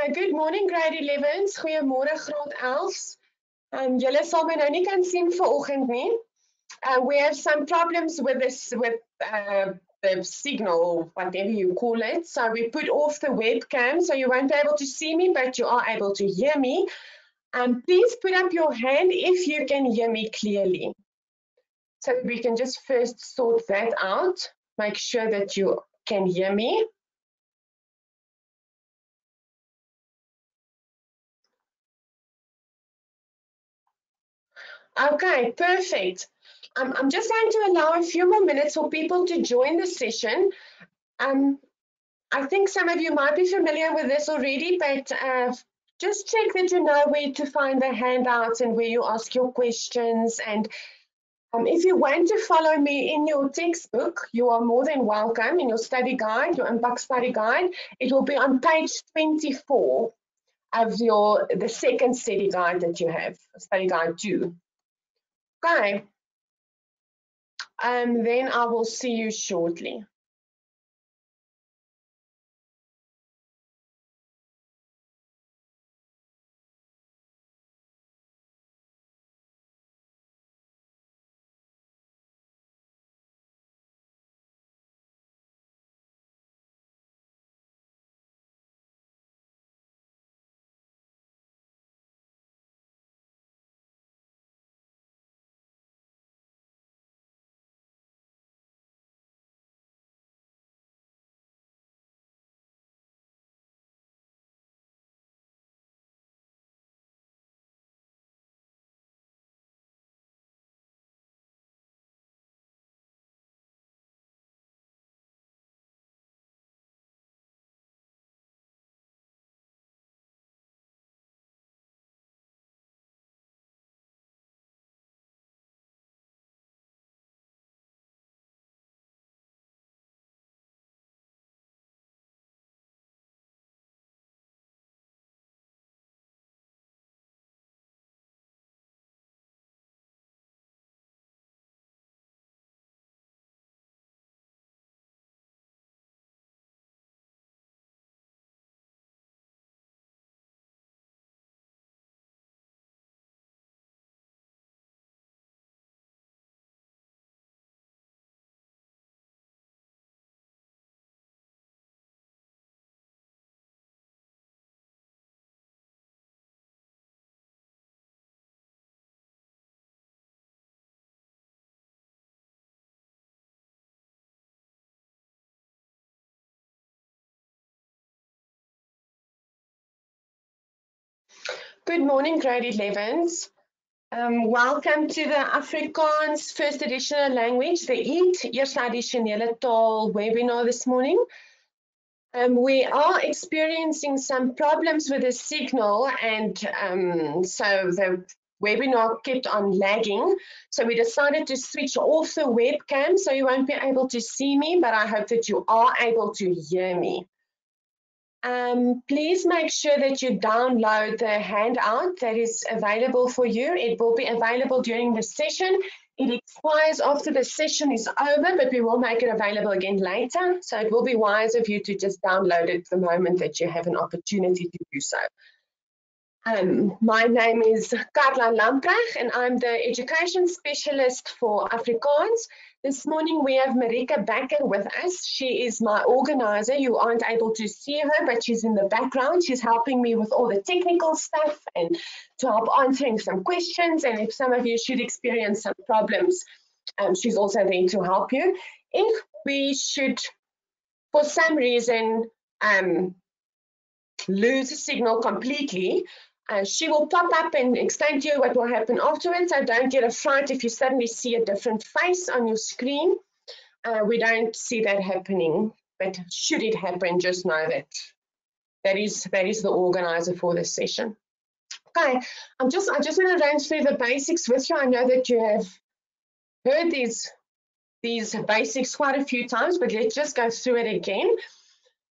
Good morning, grade 11s. Goeiemôre, graad 11s. Julle sal my nou nie kan sien vanoggend nie. We have some problems with the signal, whatever you call it. So we put off the webcam, so you won't be able to see me, but you are able to hear me. Please put up your hand if you can hear me clearly. So we can just first sort that out. Make sure that you can hear me. Okay, perfect. I'm just going to allow a few more minutes for people to join the session. I think some of you might be familiar with this already, but just check that you know where to find the handouts and where you ask your questions. And if you want to follow me in your textbook, you are more than welcome in your study guide, your Impact Study Guide. It will be on page 24 of the second study guide that you have, Study Guide 2. Okay. Then I will see you shortly. Good morning, grade 11s. Welcome to the Afrikaans First Additional Language, the Eerste Addisionele Taal webinar this morning. We are experiencing some problems with the signal, and so the webinar kept on lagging. So we decided to switch off the webcam, so you won't be able to see me, but I hope that you are able to hear me. Please make sure that you download the handout that is available for you. It will be available during the session. It expires after the session is over, but we will make it available again later. So it will be wise of you to just download it the moment that you have an opportunity to do so. My name is Carla Lamprecht, and I'm the Education Specialist for Afrikaans. This morning we have Marika Bakker with us. She is my organizer. You aren't able to see her, but she's in the background. She's helping me with all the technical stuff and to help answering some questions. And if some of you should experience some problems, she's also there to help you. If we should, for some reason, lose a signal completely, she will pop up and explain to you what will happen afterwards. So don't get a fright if you suddenly see a different face on your screen. We don't see that happening, but should it happen, just know that that is the organizer for this session. Okay, I just want to run through the basics with you. I know that you have heard these basics quite a few times, but let's just go through it again.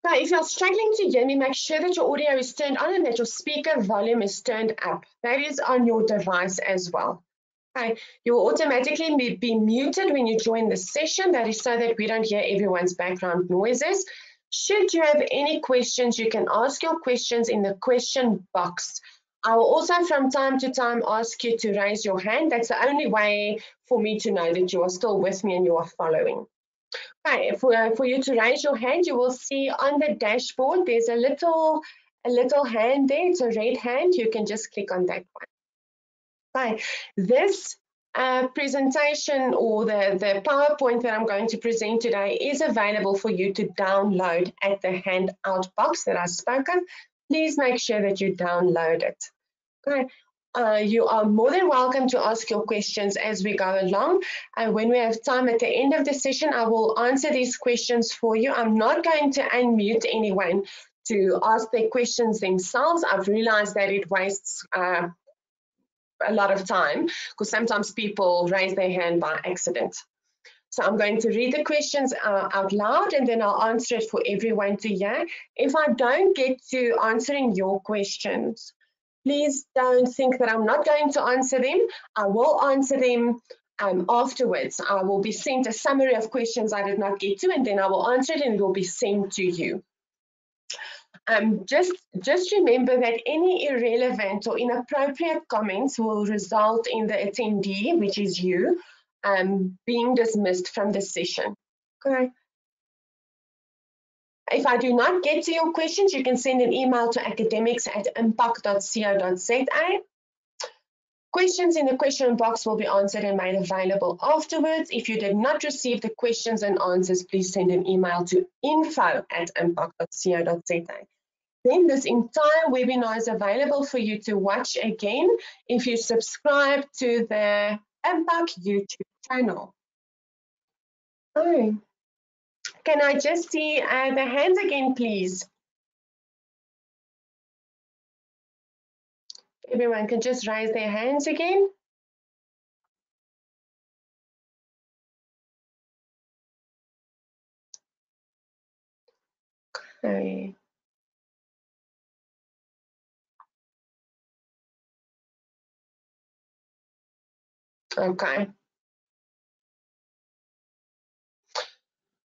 Now, if you're struggling to hear me, make sure that your audio is turned on and that your speaker volume is turned up. That is on your device as well. Okay. You will automatically be muted when you join the session. That is so that we don't hear everyone's background noises. Should you have any questions, you can ask your questions in the question box. I will also from time to time ask you to raise your hand. That's the only way for me to know that you are still with me and you are following. Okay, for you to raise your hand, you will see on the dashboard, there's a little hand there. It's a red hand. You can just click on that one. Okay, this presentation or the PowerPoint that I'm going to present today is available for you to download at the handout box that I spoke of. Please make sure that you download it. Okay. You are more than welcome to ask your questions as we go along. And when we have time at the end of the session, I will answer these questions for you. I'm not going to unmute anyone to ask their questions themselves. I've realized that it wastes a lot of time because sometimes people raise their hand by accident. So I'm going to read the questions out loud and then I'll answer it for everyone to hear. If I don't get to answering your questions, please don't think that I'm not going to answer them. I will answer them afterwards. I will be sent a summary of questions I did not get to and then I will answer it and it will be sent to you. Just remember that any irrelevant or inappropriate comments will result in the attendee, which is you, being dismissed from the session. Okay. If I do not get to your questions, you can send an email to academics@impact.co.za. Questions in the question box will be answered and made available afterwards. If you did not receive the questions and answers, please send an email to info@impact.co.za. Then this entire webinar is available for you to watch again if you subscribe to the Impact YouTube channel. Oh, can I just see the hands again, please? Everyone can just raise their hands again. Okay. Okay.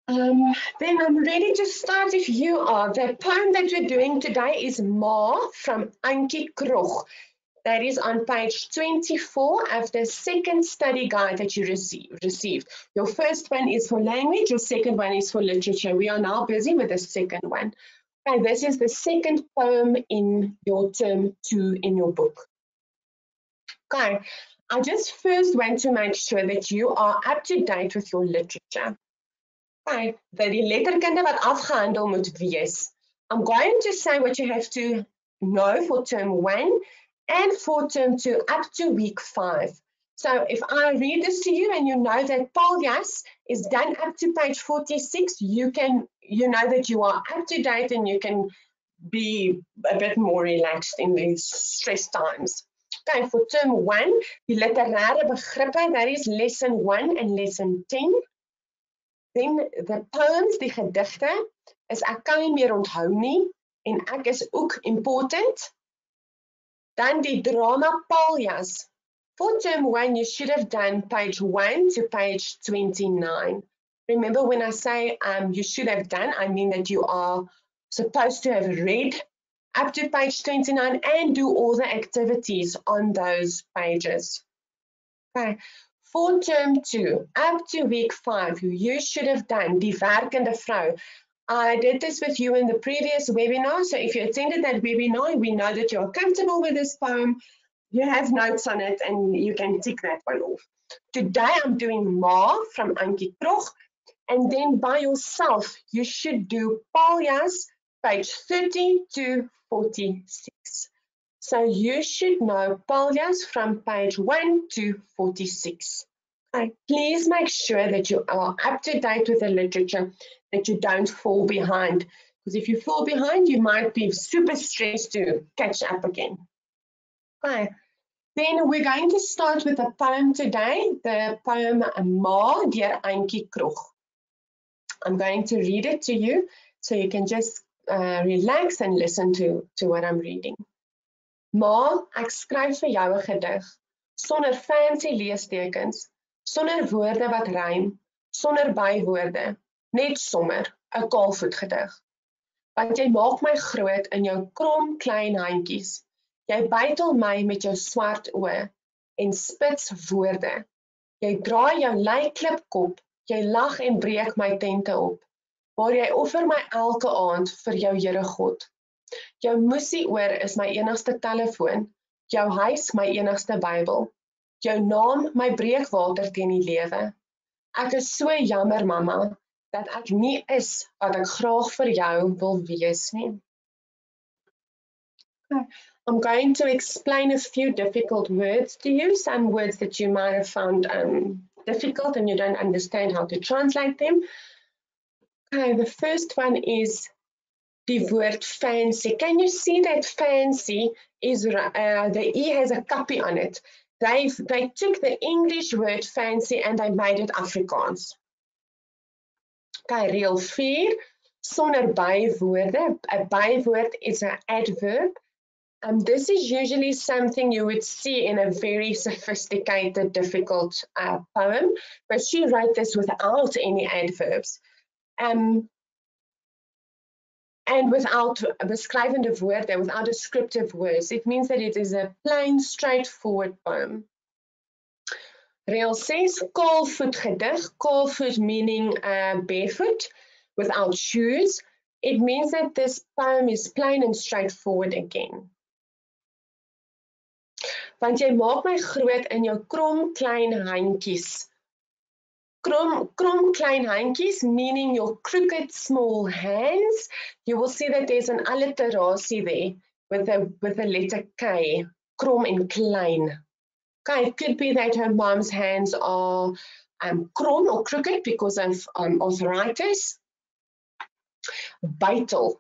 Then I'm ready to start if you are. The poem that we're doing today is Ma from Ankie Krog. That is on page 24 of the second study guide that you received. Your first one is for language, your second one is for literature. We are now busy with the second one. Okay, this is the second poem in your term 2 in your book. Okay, I just first want to make sure that you are up to date with your literature. Okay, dat die letterkunde wat afgehandel moet wees. I'm going to say what you have to know for term 1 and for term 2 up to week 5. So if I read this to you and you know that Paljas is done up to page 46, you know that you are up to date and you can be a bit more relaxed in these stress times. Okay, for term 1, die literêre begrippe, that is lesson 1 and lesson 10. Then the poems, die gedigte, is ek kan nie meer onthou nie en ek is ook important. Dan die drama Paljas. For term 1, you should have done page 1 to page 29. Remember when I say you should have done, I mean that you are supposed to have read up to page 29 and do all the activities on those pages. Okay. For term 2, up to week 5, you should have done Die Werkende Vrou. I did this with you in the previous webinar, so if you attended that webinar, we know that you're comfortable with this poem, you have notes on it, and you can tick that one off. Today I'm doing Ma from Ankie Krog, and then by yourself, you should do Paljas, page 30 to 46. So you should know Paljas from page 1 to 46. Okay. Please make sure that you are up to date with the literature, that you don't fall behind. Because if you fall behind, you might be super stressed to catch up again. Okay. Then we're going to start with the poem today, the poem Ma deur Ankie Krog. I'm going to read it to you so you can just relax and listen to what I'm reading. Ma, ek skryf vir jou 'n gedig, sonder fancy leestekens, sonder woorde wat rym, sonder bywoorde, net sommer 'n kaalvoet gedig. Want jy maak my groot in jou krom klein handjies. Jy bytel my met jou swart oë en spits woorde. Jy draai jou leiklipkop, jy lag en breek my tente op. Maar jy offer my elke aand vir jou Here God. Jou musie oor is my enigste telefoon, jou huis my enigste Bybel, jou naam my breekwater teen die lewe. Ek is so jammer, mamma, dat ek nie is wat ek graag vir jou wil wees nie. I'm going to explain a few difficult words to you, some words that you might have found difficult and you don't understand how to translate them. Okay, the first one is the word fancy. Can you see that fancy is, the E has a kappie on it. They took the English word fancy and they made it Afrikaans. Okay, reël 4, sonder bywoorde. A bywoord is an adverb. This is usually something you would see in a very sophisticated, difficult poem, but she wrote this without any adverbs. And without beskrywende woorde, without descriptive words. It means that it is a plain, straightforward poem. Reël 6, kaalvoet gedig. Kaalvoet meaning barefoot, without shoes. It means that this poem is plain and straightforward again. Want jy maak my groot in jou krom klein handjies. Krom klein handjies meaning your crooked small hands. You will see that there's an alliteration there with the letter K, krom en klein. Okay, it could be that her mom's hands are krom or crooked because of arthritis. Bytel,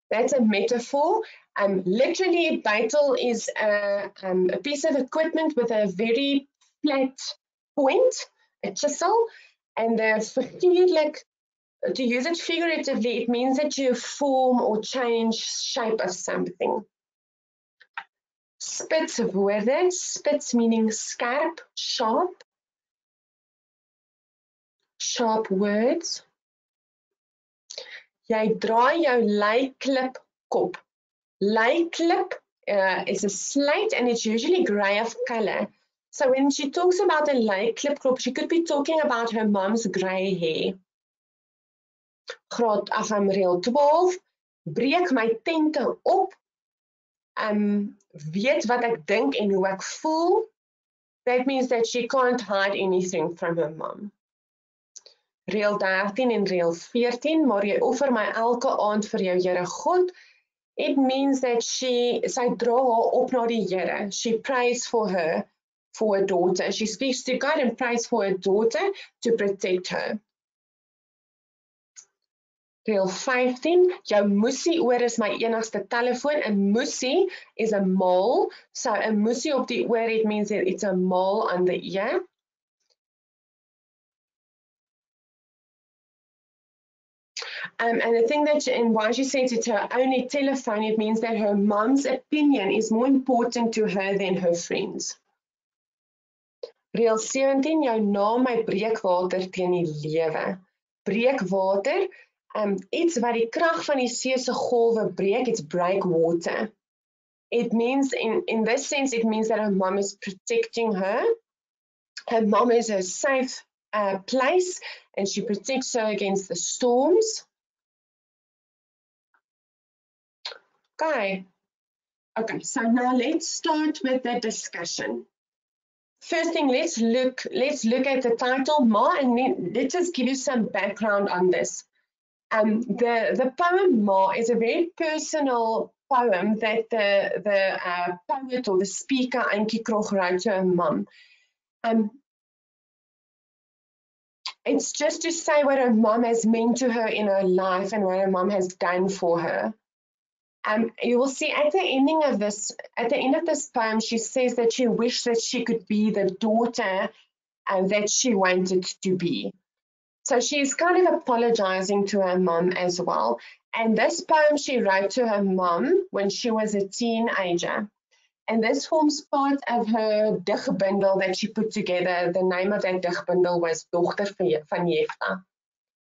that's a metaphor. Literally, bytel is a piece of equipment with a very flat point, a chisel, and to use it figuratively, it means that you form or change shape of something. Spits woorde, spits meaning scarp, sharp words. Jy draai jou leiklip kop. Leiklip is a slate and it's usually grey of color. So when she talks about a leiklip kop, she could be talking about her mom's grey hair. Graad reël 12, breek my tente op. Weet wat ek dink en hoe ek voel. That means that she can't hide anything from her mom. Reël 13 en reël 14, maar jy offer my elke aand vir jou Here God. It means that sy dra haar op na die Here. She prays for her daughter. She speaks to God and prays for her daughter to protect her. Reël 15, jou musie oor is my enigste telefoon. A musie is a mole. So a musie op die oor, it means that it's a mole on the ear. And the thing that, and why she says it's her only telephone, it means that her mom's opinion is more important to her than her friends. Reël 17, jou naam my breekwater teen die lewe. Breekwater, iets wat die krag van die see se golwe breek, it's breakwater. It means, in this sense, it means that her mom is protecting her. Her mom is a safe place and she protects her against the storms. Okay, so now let's start with the discussion. First thing, let's look at the title, Ma, and let's just give you some background on this. The poem Ma is a very personal poem that the poet or the speaker, Antjie Krog, wrote to her mom. It's just to say what her mom has meant to her in her life and what her mom has done for her. You will see at the end of this poem, she says that she wished that she could be the daughter that she wanted to be. So she's kind of apologizing to her mom as well. And this poem she wrote to her mom when she was a teenager. And this forms part of her digbundel that she put together. The name of that digbundel was Dogter van Jefta.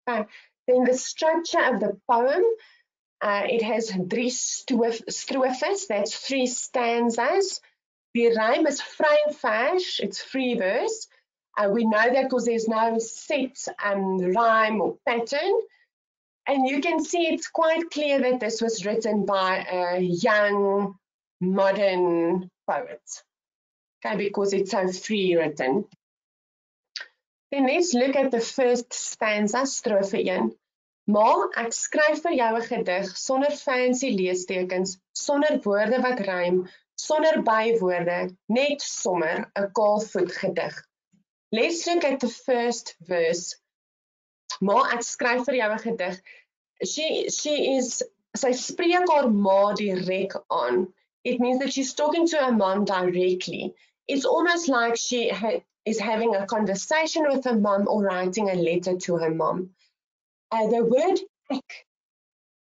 Okay. Then the structure of the poem. It has 3 strofes, that's 3 stanzas. Die rhyme is vry en vers, it's free verse. We know that because there's no set rhyme or pattern. And you can see it's quite clear that this was written by a young, modern poet. Okay, because it's so free written. Then let's look at the first stanza, strofe 1. Ma, ek skryf vir jou 'n gedig sonder fancy leestekens, sonder woorde wat rym, sonder bywoorde, net sommer 'n kaalvoet gedig. Let's look at the first verse. Ma, ek skryf vir jou 'n gedig. Sy spreek haar ma direk aan. It means that she's talking to her mom directly. It's almost like she is having a conversation with her mom or writing a letter to her mom. The word ek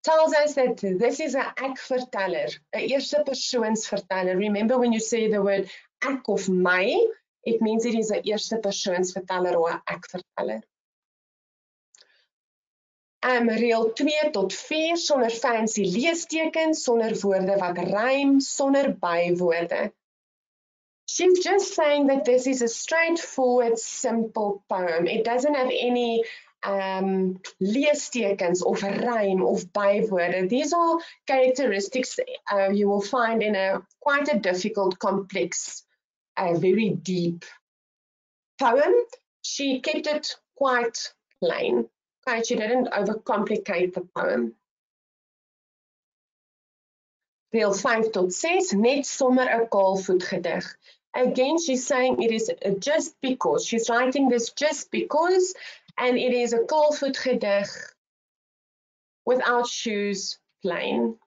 tells us that this is an ek-verteller, an eerste persoons verteller. Remember when you say the word ek of my, it means it is an eerste persoons verteller or an ek-verteller. Reël 2 tot 4 sonder fancy leestekens, sonder woorde wat rym, sonder bywoorde. She's just saying that this is a straightforward, simple poem. It doesn't have any leestekens of rhyme of bywoorde. These are characteristics you will find in quite a difficult, complex, very deep poem. She kept it quite plain. Okay, she didn't overcomplicate the poem. Reël 5 tot 6, net sommer 'n kaalvoet gedig. Again, she's saying it is just because. She's writing this just because, and it is a kaalvoet gedig without shoes, plain.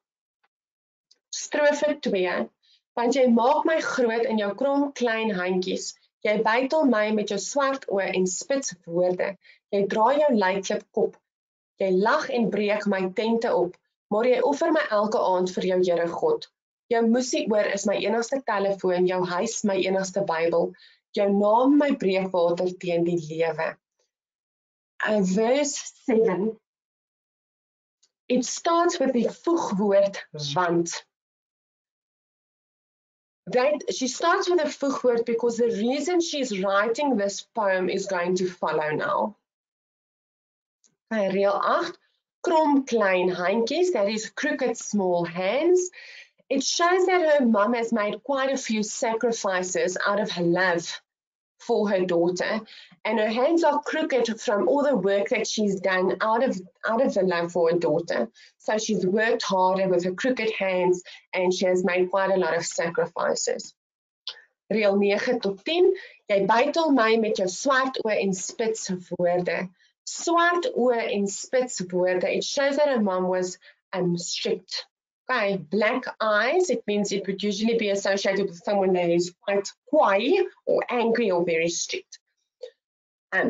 Strofe 2. Want jy maak my groot in jou krom klein handjies. Jy bytel my met jou swart oë en spits woorde. Jy draai jou leiklip kop. Jy lag en breek my tente op. Maar jy offer my elke aand vir jou Here God. Jou musieoor is my enigste telefoon, jou huis my enigste Bybel. Jou naam my breekwater teen die lewe. Verse 7. It starts with the voegwoord want. She starts with a voegwoord because the reason she's writing this poem is going to follow now. Reël 8, krom klein handjies, that is crooked small hands. It shows that her mom has made quite a few sacrifices out of her love for her daughter, and her hands are crooked from all the work that she's done out of the love for her daughter. So she's worked harder with her crooked hands, and she has made quite a lot of sacrifices. Reël 9 tot 10, jy bytel my met jou swart oë en spits woorde. Swart oë en spits woorde, it shows that her mom was strict. Okay, black eyes, it means it would usually be associated with someone that is quite coy or angry or very strict.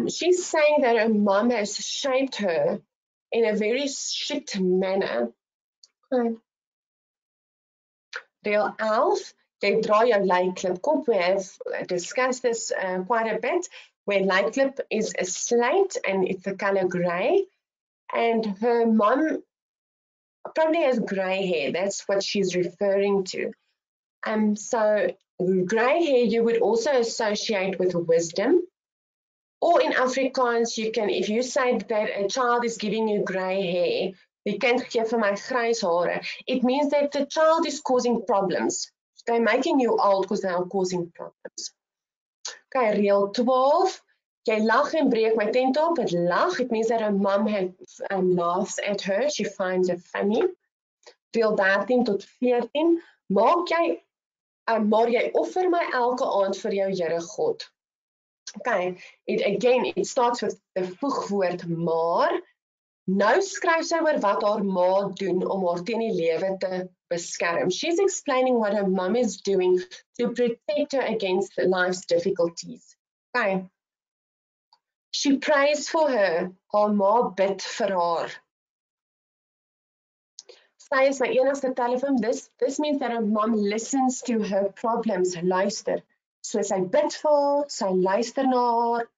She's saying that her mom has shaped her in a very strict manner. Okay. Reël 11, jy draai jou leiklip kop. We have discussed this quite a bit, where leiklip is a slate and it's the color grey, and her mom probably has grey hair. That's what she's referring to. So grey hair you would also associate with wisdom. Or in Afrikaans, you can, if you say that a child is giving you grey hair, die kind gee vir my grys hare, it means that the child is causing problems. They're making you old because they are causing problems. Okay, reël 12. Jy lag en breek my tent op. Het lag, it means that her mom laughs at her. She finds it funny. Reël 13 tot 14. Maar jy offer my elke aand vir jou Here God. Okay, it starts with the voegwoord maar. Nou skryf sy oor wat haar ma doen om haar teen die lewe te beskerm. She's explaining what her mom is doing to protect her against life's difficulties. Okay. She prays for her. Haar ma bid vir haar. Sy is my enigste telefoon. This means that her mom listens to her problems. Luister. So sy bid vir haar, sy luister na haar.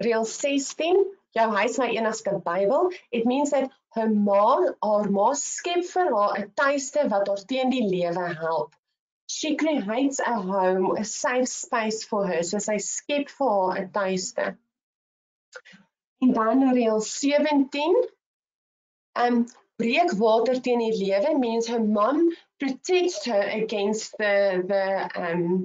Reël 16. jou huis my enigste Bybel. It means that haar ma skep vir haar 'n tuiste wat haar teen die lewe help. She creates a home, a safe space for her. So sy skep vir haar 'n tuiste. En dan reël 17, breek water teen die lewe means her mom protects her against the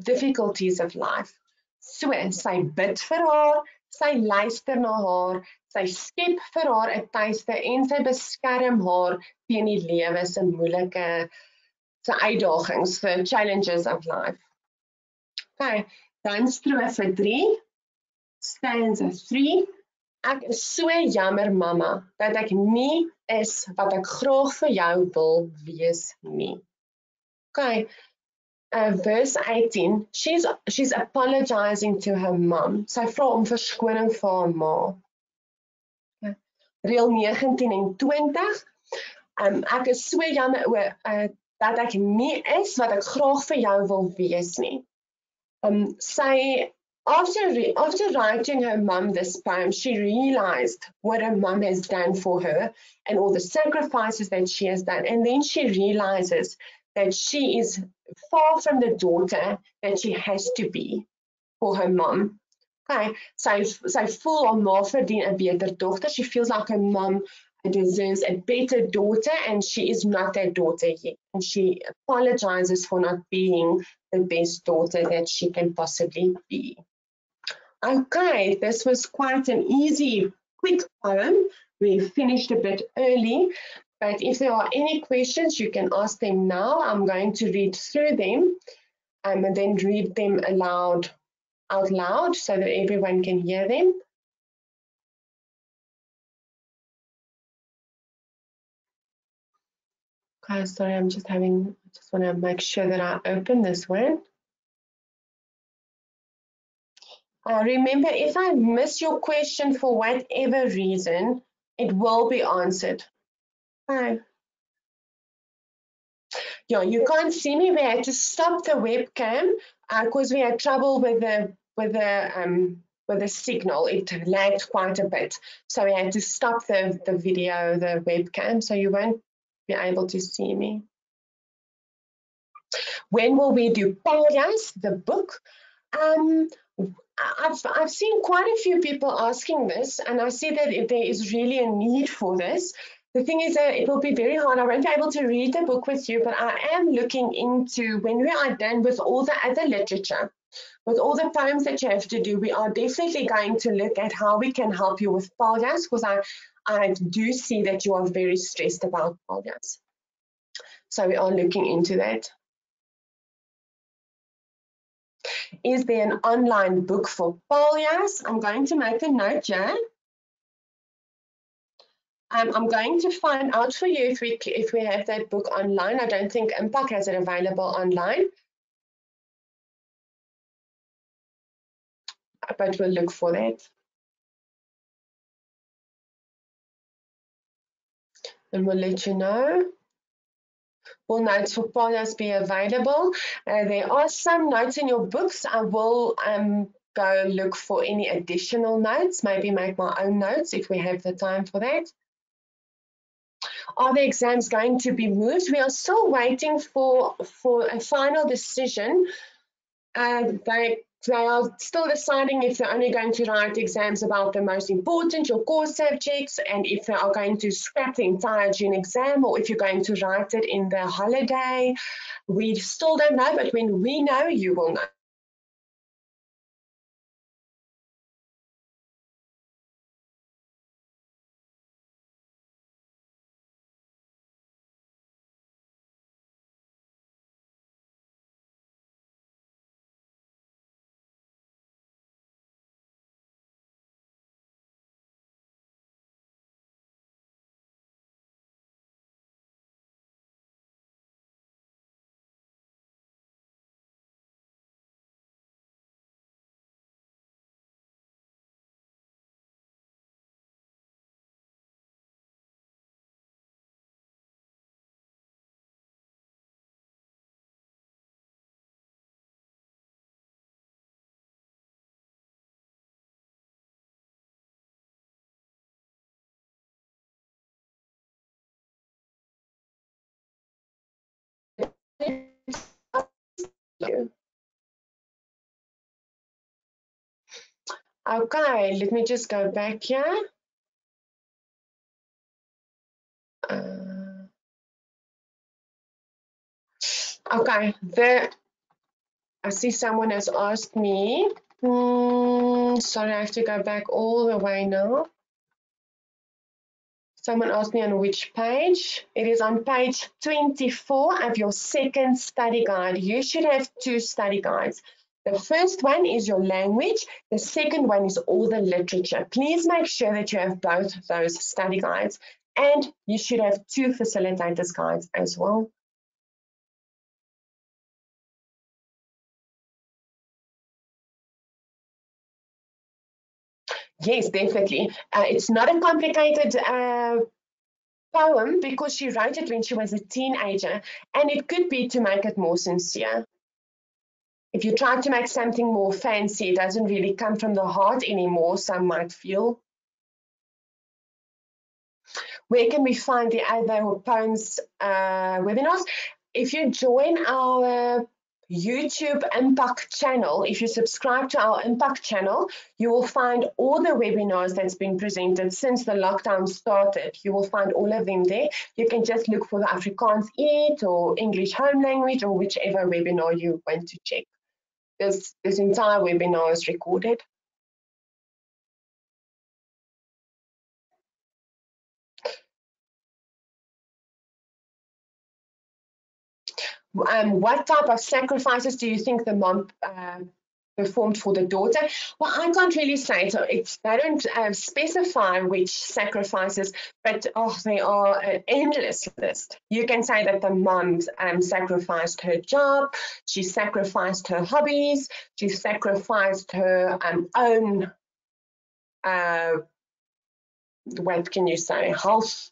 difficulties of life. So, sy bid vir haar, sy luister na haar, sy skep vir haar 'n tuiste en sy beskerm haar teen die lewe se moeilike uitdagings, the challenges of life. Okay, dan strofe 3, stanza 3. Ek is so jammer mamma dat ek nie is wat ek graag vir jou wil wees nie. Okay, verse 18, she's apologizing to her mom. Sy vra om verskoning vir haar ma. Okay. Reël 19 en 20, ek is so jammer dat ek nie is wat ek graag vir jou wil wees nie. Sy After writing her mum this poem, she realized what her mum has done for her and all the sacrifices that she has done. And then she realizes that she is far from the daughter that she has to be for her mum. Okay, sy voel haar ma verdien 'n beter dogter. She feels like her mum deserves a better daughter and she is not that daughter yet. And she apologizes for not being the best daughter that she can possibly be. Okay, this was quite an easy, quick poem. We finished a bit early, but if there are any questions, you can ask them now. I'm going to read through them and then read them out loud so that everyone can hear them. Okay, sorry, I just want to make sure that I open this one. Remember, if I miss your question for whatever reason, it will be answered. Okay. Yeah, you can't see me. We had to stop the webcam because we had trouble with the signal. It lagged quite a bit, so we had to stop the video, the webcam, so you won't be able to see me. When will we do Paljas, the book? I've seen quite a few people asking this, and I see that there is really a need for this. The thing is that it will be very hard. I won't be able to read the book with you, but I am looking into, when we are done with all the other literature, with all the poems that you have to do, we are definitely going to look at how we can help you with Paljas, because I do see that you are very stressed about Paljas. So we are looking into that. Is there an online book for Paljas? I'm going to make a note here. I'm going to find out for you if we have that book online. I don't think Impact has it available online, but we'll look for that. And we'll let you know. Will notes for Paljas be available? There are some notes in your books. I will go look for any additional notes, maybe make my own notes if we have the time for that. Are the exams going to be moved? We are still waiting for a final decision. They are still deciding if they're only going to write exams about the most important, your core subjects, and if they are going to scrap the entire June exam, or if you're going to write it in the holiday. We still don't know, but when we know, you will know. Okay, let me just go back here. Okay, I see someone has asked me. Sorry, I have to go back all the way now. Someone asked me on which page. It is on page 24 of your second study guide. You should have two study guides. The first one is your language. The second one is all the literature. Please make sure that you have both those study guides. And you should have two facilitators guides as well. Yes, definitely. It's not a complicated poem because she wrote it when she was a teenager, and it could be to make it more sincere. If you try to make something more fancy, it doesn't really come from the heart anymore, some might feel. Where can we find the other poems webinars? If you join our YouTube Impact channel, if you subscribe to our Impact channel, you will find all the webinars that's been presented since the lockdown started. You will find all of them there. You can just look for the Afrikaans Eat or English Home Language or whichever webinar you want to check. This entire webinar is recorded. What type of sacrifices do you think the mom performed for the daughter? Well, I can't really say. So they don't specify which sacrifices, but they are an endless list. You can say that the mom sacrificed her job, she sacrificed her hobbies, she sacrificed her own, what can you say, health,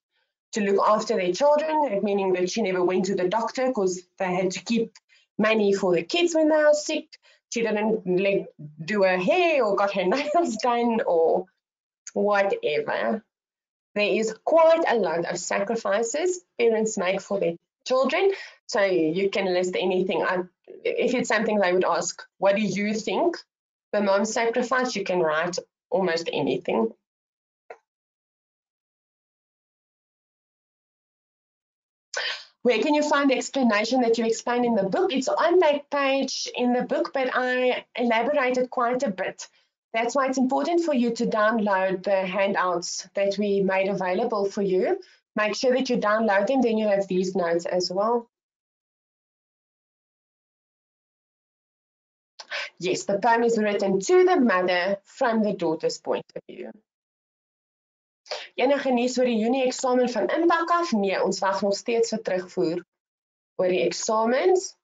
to look after their children, meaning that she never went to the doctor because they had to keep money for the kids when they were sick. She didn't do her hair or got her nails done or whatever. There is quite a lot of sacrifices parents make for their children. So you can list anything. If it's something they would ask, what do you think the mom sacrificed? You can write almost anything. Where can you find the explanation that you explained in the book? It's on that page in the book, but I elaborated quite a bit. That's why it's important for you to download the handouts that we made available for you. Make sure that you download them, then you have these notes as well. Yes, the poem is written to the mother from the daughter's point of view. Enige nuus oor die Junie eksamen van Impak af? Nee, ons wag nog steeds vir terugvoer oor die eksamens.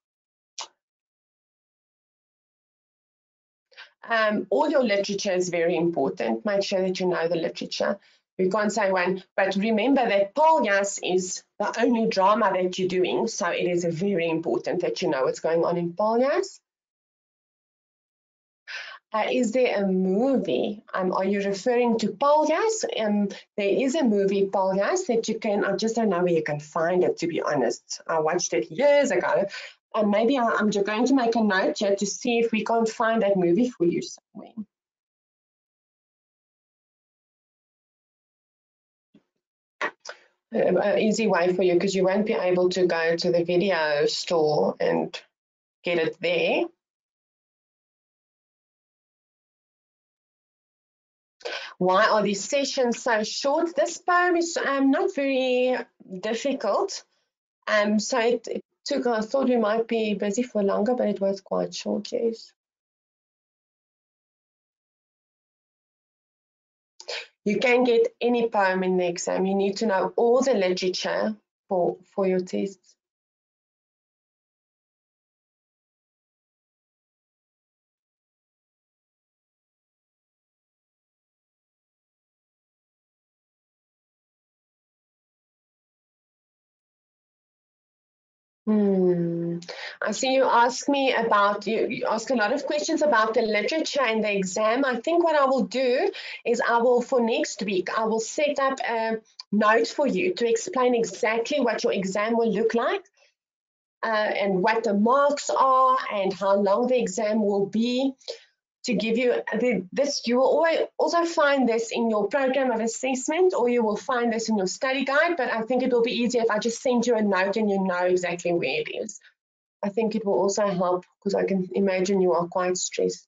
All your literature is very important. Make sure that you know the literature. You can't say one, but remember that Paljas is the only drama that you're doing, so it is very important that you know what's going on in Paljas. Is there a movie? Are you referring to Paljas? There is a movie, Paljas, that you can, I just don't know where you can find it, to be honest. I watched it years ago. And maybe I'm just going to make a note here to see if we can't find that movie for you somewhere. An easy way for you, because you won't be able to go to the video store and get it there. Why are these sessions so short? This poem is not very difficult. So it took, I thought we might be busy for longer, but it was quite short, yes. You can get any poem in the exam. You need to know all the literature for your tests. I see you ask me about, you ask a lot of questions about the literature and the exam. I think what I will do is for next week, I will set up a note for you to explain exactly what your exam will look like and what the marks are and how long the exam will be. to give you this. You will also find this in your program of assessment, or you will find this in your study guide, but I think it will be easier if I just send you a note and you know exactly where it is. I think it will also help because I can imagine you are quite stressed.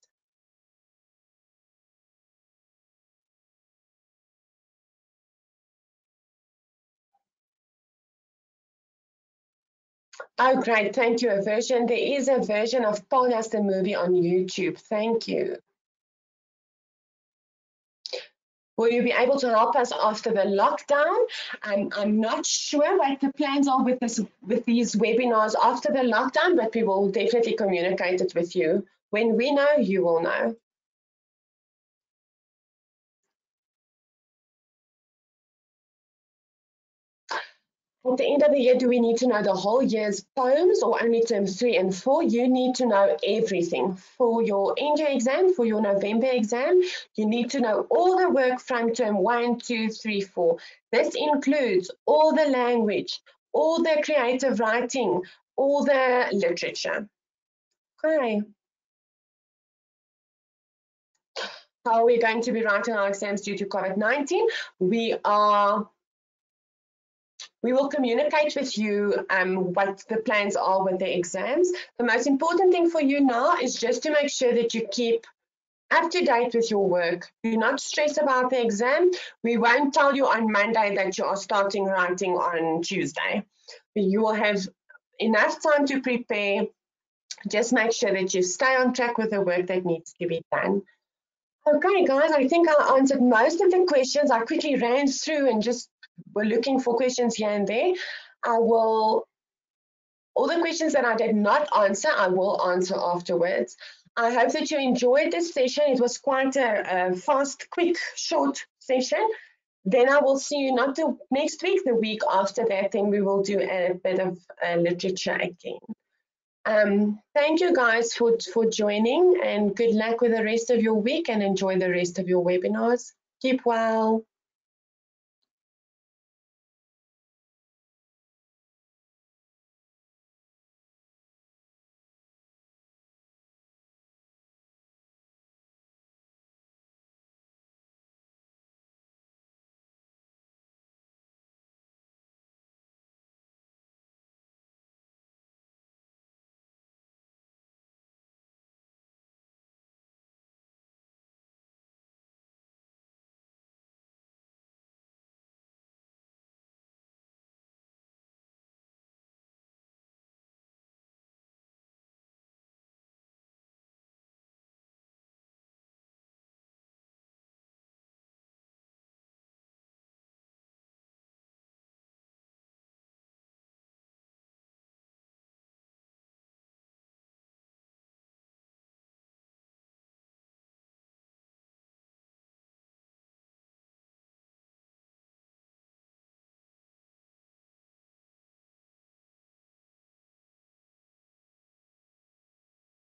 Oh, great. Thank you. There is a version of Paul as the movie on YouTube. Thank you. Will you be able to help us after the lockdown? I'm not sure what the plans are with these webinars after the lockdown, but we will definitely communicate it with you. When we know, you will know. At the end of the year, do we need to know the whole year's poems or only term 3 and 4? You need to know everything. For your end year exam, for your November exam, you need to know all the work from term 1, 2, 3, 4. This includes all the language, all the creative writing, all the literature. Okay. How are we going to be writing our exams due to COVID-19? We will communicate with you what the plans are with the exams. The most important thing for you now is just to make sure that you keep up to date with your work. Do not stress about the exam. We won't tell you on Monday that you are starting writing on Tuesday. You will have enough time to prepare. Just make sure that you stay on track with the work that needs to be done. Okay, guys, I think I answered most of the questions. I quickly ran through and just were looking for questions here and there. All the questions that I did not answer, I will answer afterwards. I hope that you enjoyed this session. It was quite a fast, quick, short session. Then I will see you not the next week, the week after that, then we will do a bit of literature again. Thank you guys for joining, and good luck with the rest of your week and enjoy the rest of your webinars. Keep well.